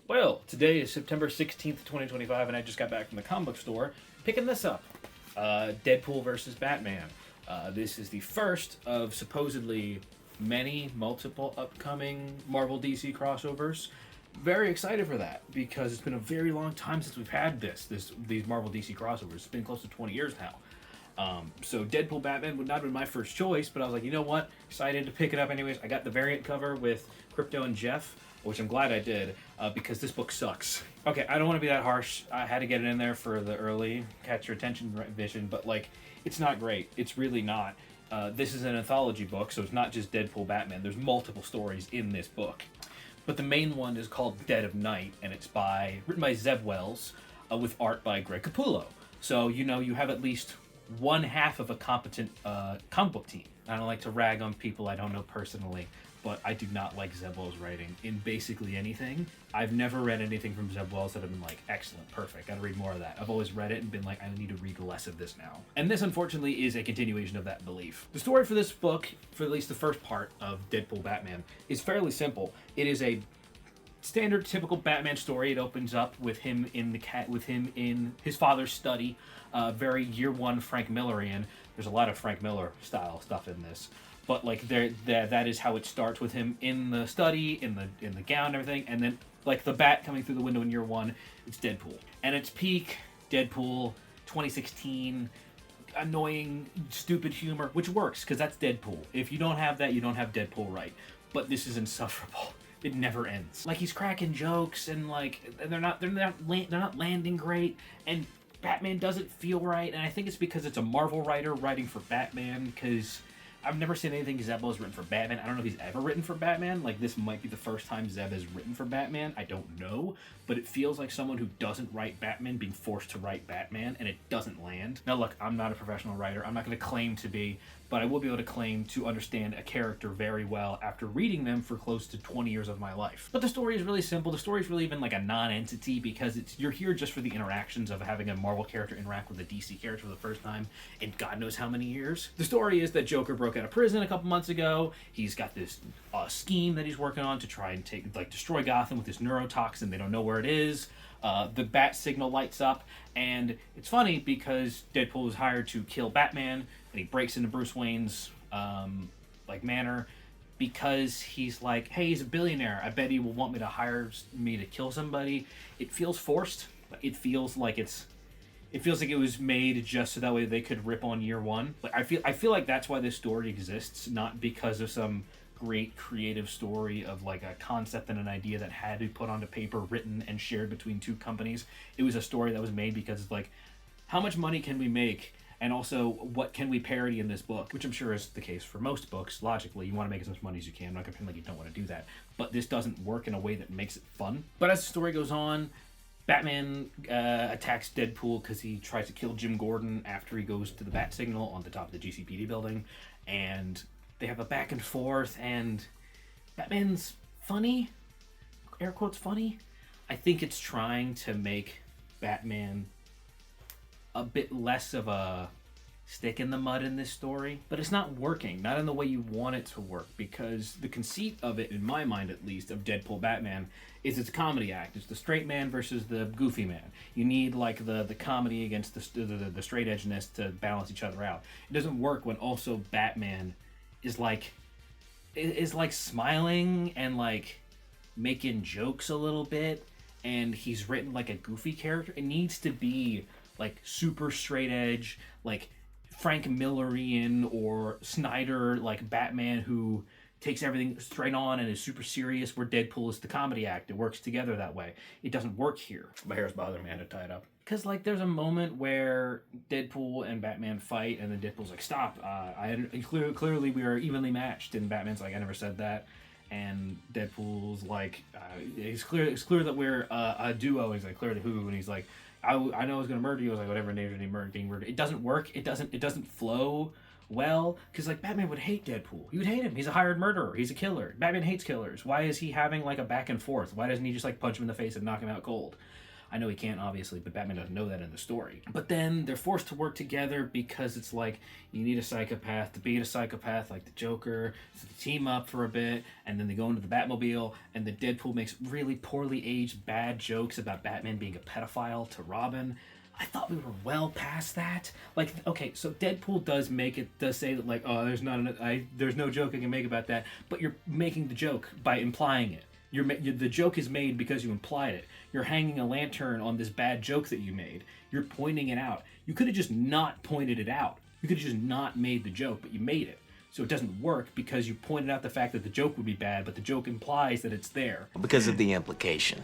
Well, today is September 16th, 2025, and I just got back from the comic book store picking this up. Deadpool versus Batman. This is the first of supposedly multiple upcoming Marvel DC crossovers. Very excited for that because it's been a very long time since we've had these Marvel DC crossovers. It's been close to 20 years now. So Deadpool Batman would not have been my first choice, but I was like, you know what? Excited to pick it up anyways. I got the variant cover with Crypto and Jeff, which I'm glad I did, because this book sucks. Okay, I don't want to be that harsh. I had to get it in there for the early catch your attention vision, but like, it's not great. It's really not. This is an anthology book, so it's not just Deadpool Batman. There's multiple stories in this book. But the main one is called Dead of Night, and it's written by Zeb Wells, with art by Greg Capullo. So, you have at least one half of a competent comic book team. I don't like to rag on people I don't know personally, but I do not like Zeb Wells' writing in basically anything. I've never read anything from Zeb Wells that have been like, excellent, perfect, gotta read more of that. I've always read it and been like, I need to read less of this now. And this, unfortunately, is a continuation of that belief. The story for this book, for at least the first part of Deadpool Batman, is fairly simple. It is a standard, typical Batman story. It opens up with him in his father's study, very year one Frank Millerian. There's a lot of Frank Miller style stuff in this, but like that is how it starts, with him in the study, in the gown and everything, and then like the bat coming through the window in year one. It's Deadpool, and it's peak Deadpool 2016. Annoying, stupid humor, which works because that's Deadpool. If you don't have that, you don't have Deadpool right. But this is insufferable. It never ends. Like, he's cracking jokes and like they're not landing great, and Batman doesn't feel right. And I think it's because it's a Marvel writer writing for Batman, because I've never seen anything Zeb has written for Batman. I don't know if he's ever written for Batman. Like, this might be the first time Zeb has written for Batman. I don't know. But it feels like someone who doesn't write Batman being forced to write Batman, and it doesn't land. Now, look, I'm not a professional writer. I'm not going to claim to be, but I will be able to claim to understand a character very well after reading them for close to 20 years of my life. But the story is really simple. The story is really even like a non-entity, because you're here just for the interactions of having a Marvel character interact with a DC character for the first time in God knows how many years. The story is that Joker broke out of prison a couple months ago. He's got this scheme that he's working on to try and destroy Gotham with this neurotoxin. They don't know where it is. The bat signal lights up, and it's funny because Deadpool was hired to kill Batman, and he breaks into Bruce Wayne's manor because he's like, hey, he's a billionaire. I bet he will want me to hire me to kill somebody. It feels forced. It feels like it was made just so that way they could rip on year one. Like, I feel like that's why this story exists, not because of some great creative story of like a concept and an idea that had to be put onto paper, written, and shared between two companies. It was a story that was made because it's like, how much money can we make? And also, what can we parody in this book? Which I'm sure is the case for most books. Logically, you want to make as much money as you can. I'm not going to pretend like you don't want to do that. But this doesn't work in a way that makes it fun. But as the story goes on, Batman attacks Deadpool because he tries to kill Jim Gordon after he goes to the bat signal on the top of the GCPD building. And they have a back and forth, and Batman's funny. Air quotes funny. I think it's trying to make Batman a bit less of a stick in the mud in this story, but it's not working, not in the way you want it to work, because the conceit of it, in my mind at least, of Deadpool Batman is it's a comedy act. It's the straight man versus the goofy man. You need like the comedy against the straight edgeness to balance each other out. It doesn't work when also Batman is like smiling and like making jokes a little bit, and he's written like a goofy character. It needs to be like super straight edge, like Frank Millerian or Snyder, like Batman who takes everything straight on and is super serious, where Deadpool is the comedy act. It works together that way. It doesn't work here. My hair's bothering me. I had to tie it up. Because like there's a moment where Deadpool and Batman fight, and then Deadpool's like, stop. Clearly we are evenly matched. And Batman's like, I never said that. And Deadpool's like, it's clear that we're a duo. He's like, clearly who? And he's like, I know I was going to murder you. I was like, whatever, getting murdered. It doesn't work. It doesn't flow well, because like Batman would hate Deadpool. He would hate him. He's a hired murderer. He's a killer. Batman hates killers. Why is he having like a back and forth? Why doesn't he just like punch him in the face and knock him out cold? I know he can't, obviously, but Batman doesn't know that in the story. But then they're forced to work together because it's like you need a psychopath to beat a psychopath like the Joker. So they team up for a bit, and then they go into the Batmobile, and the Deadpool makes really poorly aged bad jokes about Batman being a pedophile to Robin. I thought we were well past that. Like, okay, so Deadpool does say that, like, oh, there's no joke I can make about that, but you're making the joke by implying it. The joke is made because you implied it. You're hanging a lantern on this bad joke that you made. You're pointing it out. You could have just not pointed it out. You could have just not made the joke, but you made it. So it doesn't work because you pointed out the fact that the joke would be bad, but the joke implies that it's there. Because of the implication.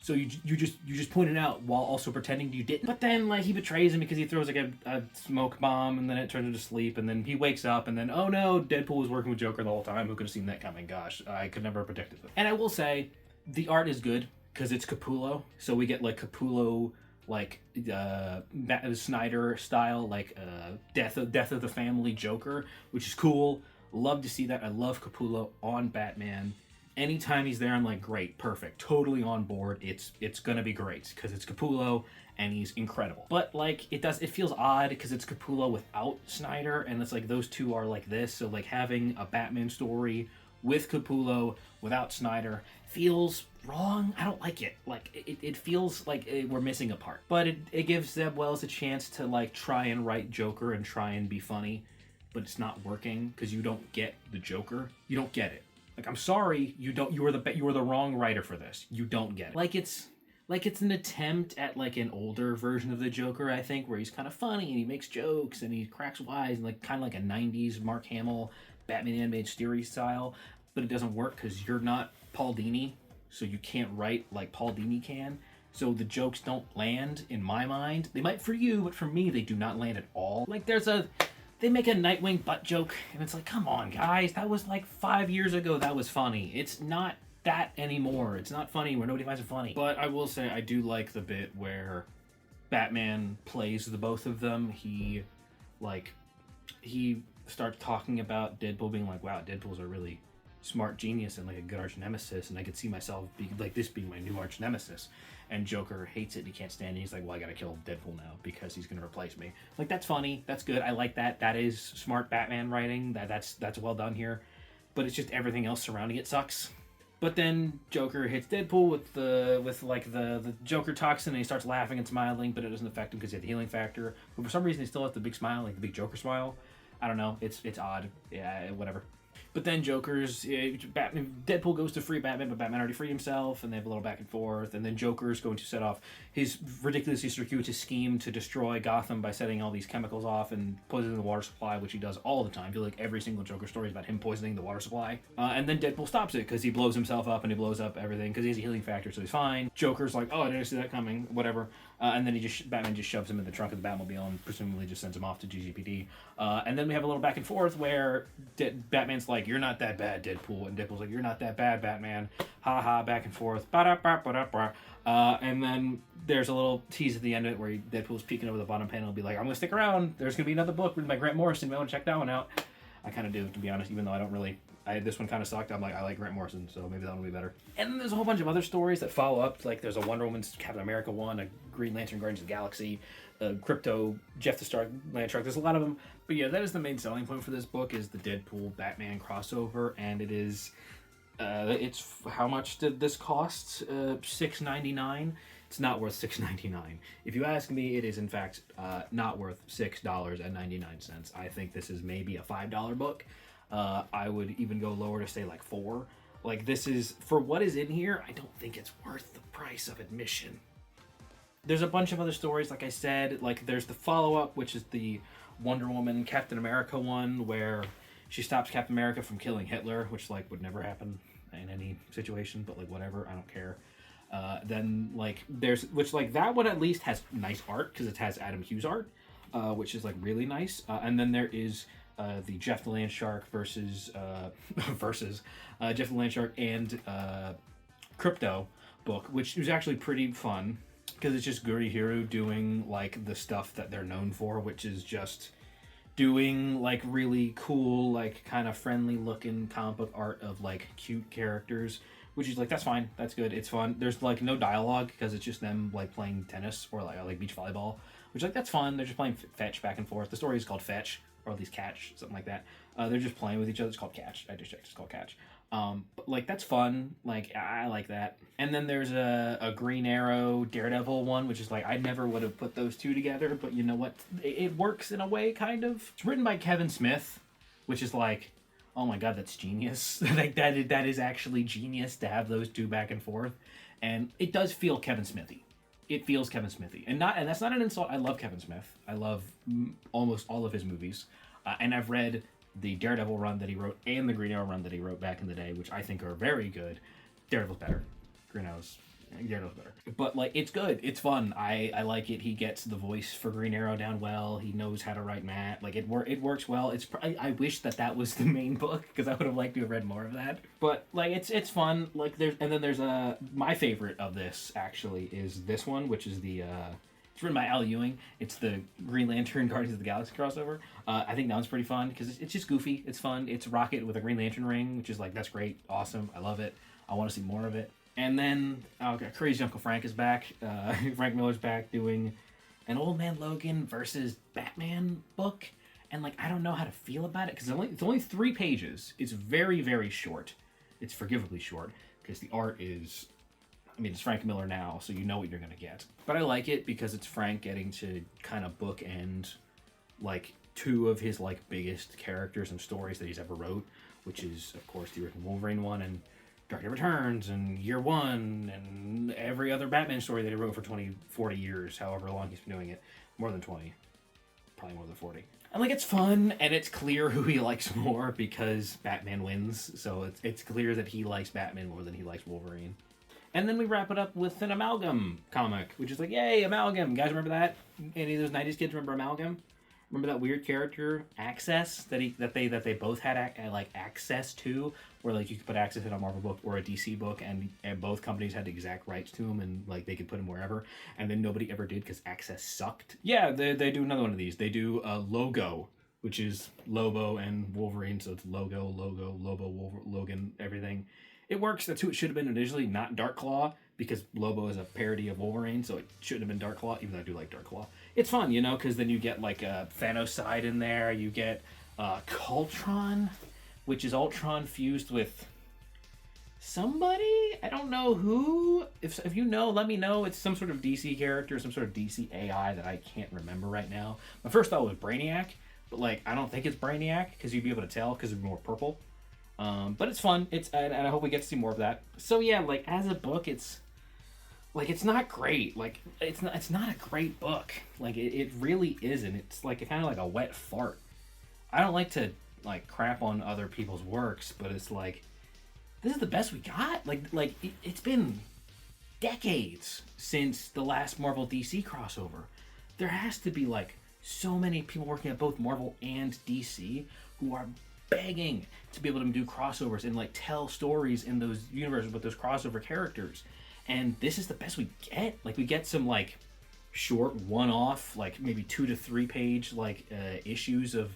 So you just pointed out while also pretending you didn't. But then, like, he betrays him because he throws like a smoke bomb, and then it turns into sleep, and then he wakes up, and then, oh no, Deadpool was working with Joker the whole time. Who could have seen that coming? Gosh, I could never have predicted it. And I will say, the art is good because it's Capullo. So we get like Capullo, like Snyder style, like death of the family Joker, which is cool. Love to see that. I love Capullo on Batman. Anytime he's there, I'm like, great, perfect, totally on board. It's gonna be great because it's Capullo and he's incredible. But like, it feels odd because it's Capullo without Snyder, and it's like those two are like this. So like having a Batman story with Capullo without Snyder feels wrong. I don't like it. Like it feels like we're missing a part. But it gives Zeb Wells a chance to like try and write Joker and try and be funny, but it's not working because you don't get the Joker. You don't get it. Like, I'm sorry, you were the wrong writer for this. You don't get it. Like it's an attempt at like an older version of the Joker, I think, where he's kind of funny and he makes jokes and he cracks wise and like kind of like a 90s Mark Hamill Batman animated series style, but it doesn't work because you're not Paul Dini, so you can't write like Paul Dini can. So the jokes don't land in my mind. They might for you, but for me, they do not land at all. Like they make a Nightwing butt joke, and it's like, come on, guys, that was like 5 years ago. That was funny. It's not that anymore. It's not funny where nobody finds it funny. But I will say I do like the bit where Batman plays the both of them. He starts talking about Deadpool being like, wow, Deadpool's a really smart genius and like a good arch nemesis, and I could see myself being my new arch nemesis. And Joker hates it and he can't stand it. He's like, well, I gotta kill Deadpool now because he's gonna replace me. Like, that's funny, that's good, I like that. That is smart Batman writing. That's well done here. But it's just everything else surrounding it sucks. But then Joker hits Deadpool with the Joker toxin, and he starts laughing and smiling, but it doesn't affect him because he has the healing factor. But for some reason he still has the big smile, like the big Joker smile. I don't know, it's odd. Yeah, whatever. But then Deadpool goes to free Batman, but Batman already freed himself, and they have a little back and forth. And then Joker's going to set off his ridiculously circuitous scheme to destroy Gotham by setting all these chemicals off and poisoning the water supply, which he does all the time. I feel like every single Joker story is about him poisoning the water supply. And then Deadpool stops it because he blows himself up and he blows up everything because he has a healing factor, so he's fine. Joker's like, oh, I didn't see that coming, whatever. And then Batman just shoves him in the trunk of the Batmobile and presumably just sends him off to GGPD. And then we have a little back and forth where Batman's like, you're not that bad, Deadpool. And Deadpool's like, you're not that bad, Batman. Ha ha, back and forth. And then there's a little tease at the end of it where Deadpool's peeking over the bottom panel and be like, I'm going to stick around. There's going to be another book written by Grant Morrison. You want to check that one out? I kind of do, to be honest, even though I don't really... this one kind of sucked. I'm like, I like Grant Morrison, so maybe that one will be better. And then there's a whole bunch of other stories that follow up. Like, there's a Wonder Woman's Captain America one, a Green Lantern Guardians of the Galaxy, a Crypto, Jeff the Star Land Shark. There's a lot of them. But yeah, that is the main selling point for this book, is the Deadpool Batman crossover. And it is... it's... How much did this cost? $6.99. It's not worth $6.99. If you ask me, it is in fact not worth $6.99. I think this is maybe a $5 book. I would even go lower to say like $4. Like, this is, for what is in here, I don't think it's worth the price of admission. There's a bunch of other stories, like I said. Like, there's the follow-up, which is the Wonder Woman Captain America one, where she stops Captain America from killing Hitler, which like would never happen in any situation, but like whatever, I don't care. Then like that one at least has nice art because it has Adam Hughes art, which is like really nice. And then there is the Jeff the Land Shark versus Jeff the Land Shark and Crypto book, which is actually pretty fun because it's just Guri Hiru doing like the stuff that they're known for, which is just doing like really cool, like kind of friendly looking comic book art of like cute characters, which is like that's fine, that's good, it's fun. There's like no dialogue because it's just them like playing tennis or like beach volleyball, which like that's fun. They're just playing fetch back and forth. The story is called Fetch or at least Catch, something like that. They're just playing with each other. It's called Catch. I just checked. It's called Catch. But like that's fun. Like I like that. And then there's a Green Arrow Daredevil one, which is like I never would have put those two together, but you know what? It works in a way, kind of. It's written by Kevin Smith, which is like, oh my god, that's genius. Like that is actually genius to have those two back and forth, and it does feel Kevin Smithy. It feels Kevin Smithy, and that's not an insult. I love Kevin Smith. I love almost all of his movies, and I've read the Daredevil run that he wrote and the Green Arrow run that he wrote back in the day, which I think are very good. Daredevil's better. Daredevil's better. But like it's good. It's fun. I like it. He gets the voice for Green Arrow down well. He knows how to write Matt. Like it works well. I wish that was the main book because I would have liked to have read more of that. But like it's fun. Like there's my favorite of this actually is this one, which is the it's written by Al Ewing. It's the Green Lantern Guardians of the Galaxy crossover. I think that one's pretty fun because it's just goofy. It's fun. It's Rocket with a Green Lantern ring, which is like, that's great. Awesome. I love it. I want to see more of it. And then, Crazy Uncle Frank is back. Frank Miller's back doing an Old Man Logan versus Batman book. And like, I don't know how to feel about it because it's only 3 pages. It's very, very short. It's forgivably short because the art is... I mean, it's Frank Miller now, so you know what you're going to get. But I like it because it's Frank getting to kind of bookend, like, 2 of his, like, biggest characters and stories that he's ever wrote, which is, of course, the original Wolverine one, and Dark Knight Returns, and Year One, and every other Batman story that he wrote for 20, 40 years, however long he's been doing it. More than 20. Probably more than 40. And, like, it's fun, and it's clear who he likes more because Batman wins, so it's clear that he likes Batman more than he likes Wolverine. And then we wrap it up with an Amalgam comic, which is like, yay, Amalgam. You guys remember that? Any of those 90s kids remember Amalgam? Remember that weird character, Access, that they both had access to, where like you could put Access in a Marvel book or a DC book, and both companies had exact rights to him, and like they could put him wherever, and then nobody ever did because Access sucked. Yeah, they do another one of these. They do Logo, which is Lobo and Wolverine, so it's Lobo, Logan, everything. It works. That's who it should have been initially, not Darkclaw, because Lobo is a parody of Wolverine, so it shouldn't have been Darkclaw, even though I do like Darkclaw. It's fun, you know, because then you get like a Thanos side in there. You get Cultron, which is Ultron fused with somebody. I don't know who. If you know, let me know. It's some sort of DC character, some sort of DC AI that I can't remember right now. My first thought was Brainiac, but like I don't think it's Brainiac because you'd be able to tell because it's more purple. But it's fun. And I hope we get to see more of that. So yeah, like as a book, it's not great. Like it's not a great book. Like it really isn't. It's like kind of like a wet fart. I don't like to like crap on other people's works, but it's like this is the best we got. Like it's been decades since the last Marvel DC crossover. There has to be like so many people working at both Marvel and DC who are begging to be able to do crossovers and like tell stories in those universes with those crossover characters, and this is the best we get. Like we get some like short one-off, like maybe 2 to 3 page like issues of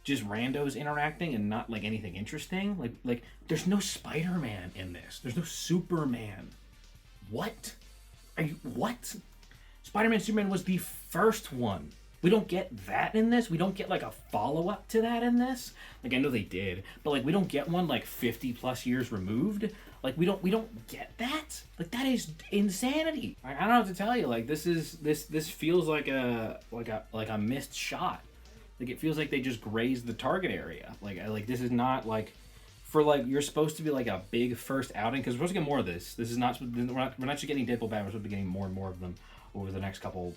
just randos interacting and not like anything interesting. Like there's no Spider-Man in this. There's no Superman. What? Spider-Man Superman was the first one. We don't get that in this. We don't get like a follow-up to that in this. Like I know they did, but like we don't get one like 50 plus years removed. Like we don't get that. Like that is insanity. I don't know what to tell you. Like this feels like a missed shot. Like it feels like they just grazed the target area. Like this is not like for like you're supposed to be like a big first outing because we're supposed to get more of this. This is not we're not just getting Deadpool Batman. We're supposed to be getting more and more of them over the next couple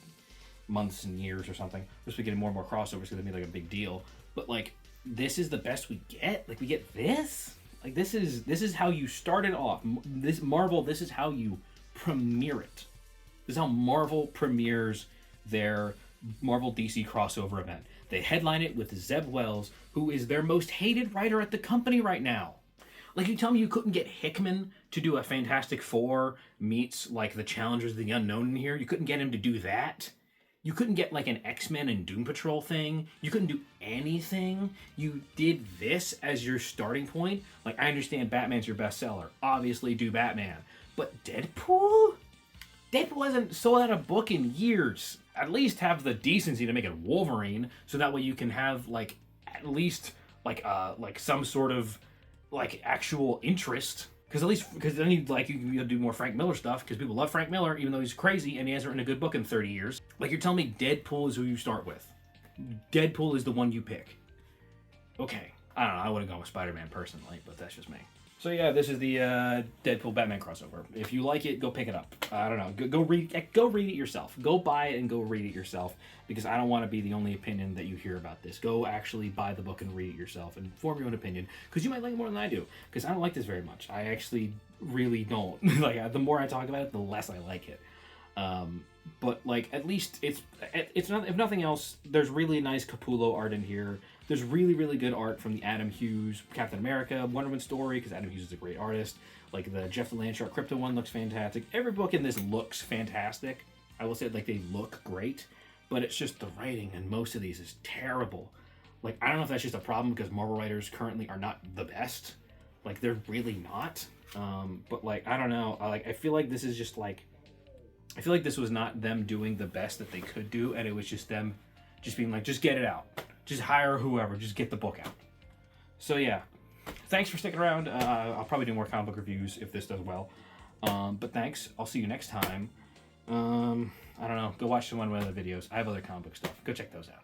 months and years or something. We're supposed to be getting more and more crossovers because it'd be like a big deal. But like this is the best we get. Like we get this. Like this is how you start it off. This Marvel. This is how you premiere it. This is how Marvel premieres their Marvel DC crossover event. They headline it with Zeb Wells, who is their most hated writer at the company right now. Like, you tell me you couldn't get Hickman to do a Fantastic Four meets, like, the Challengers of the Unknown in here? You couldn't get him to do that? You couldn't get like an X-Men and Doom Patrol thing. You couldn't do anything. You did this as your starting point. Like, I understand Batman's your bestseller. Obviously, do Batman. But Deadpool? Deadpool hasn't sold out a book in years. At least have the decency to make it Wolverine, so that way you can have like at least like some sort of like actual interest. Because then you can do more Frank Miller stuff, because people love Frank Miller, even though he's crazy and he hasn't written a good book in 30 years. Like, you're telling me Deadpool is who you start with. Deadpool is the one you pick. Okay. I don't know, I would have gone with Spider-Man personally, but that's just me. So yeah, this is the Deadpool Batman crossover. If you like it, go pick it up. I don't know, go read it yourself. Go buy it and go read it yourself, because I don't want to be the only opinion that you hear about this. Go actually buy the book and read it yourself and form your own opinion, because you might like it more than I do. Because I don't like this very much. I actually really don't. Like, the more I talk about it, the less I like it. But like, at least it's not, if nothing else, there's really nice Capullo art in here. There's really, really good art from the Adam Hughes Captain America Wonder Woman story, because Adam Hughes is a great artist. Like, the Jeff Landshark Crypto one looks fantastic. Every book in this looks fantastic. I will say, like, they look great, but it's just the writing in most of these is terrible. Like, I don't know if that's just a problem because Marvel writers currently are not the best. Like, they're really not. But like, I don't know. I feel like this is just like, I feel like this was not them doing the best that they could do, and it was just them just being like, just get it out. Just hire whoever, just get the book out. So yeah, thanks for sticking around. I'll probably do more comic book reviews if this does well. But thanks. I'll see you next time. I don't know. Go watch some one of my other videos. I have other comic book stuff. Go check those out.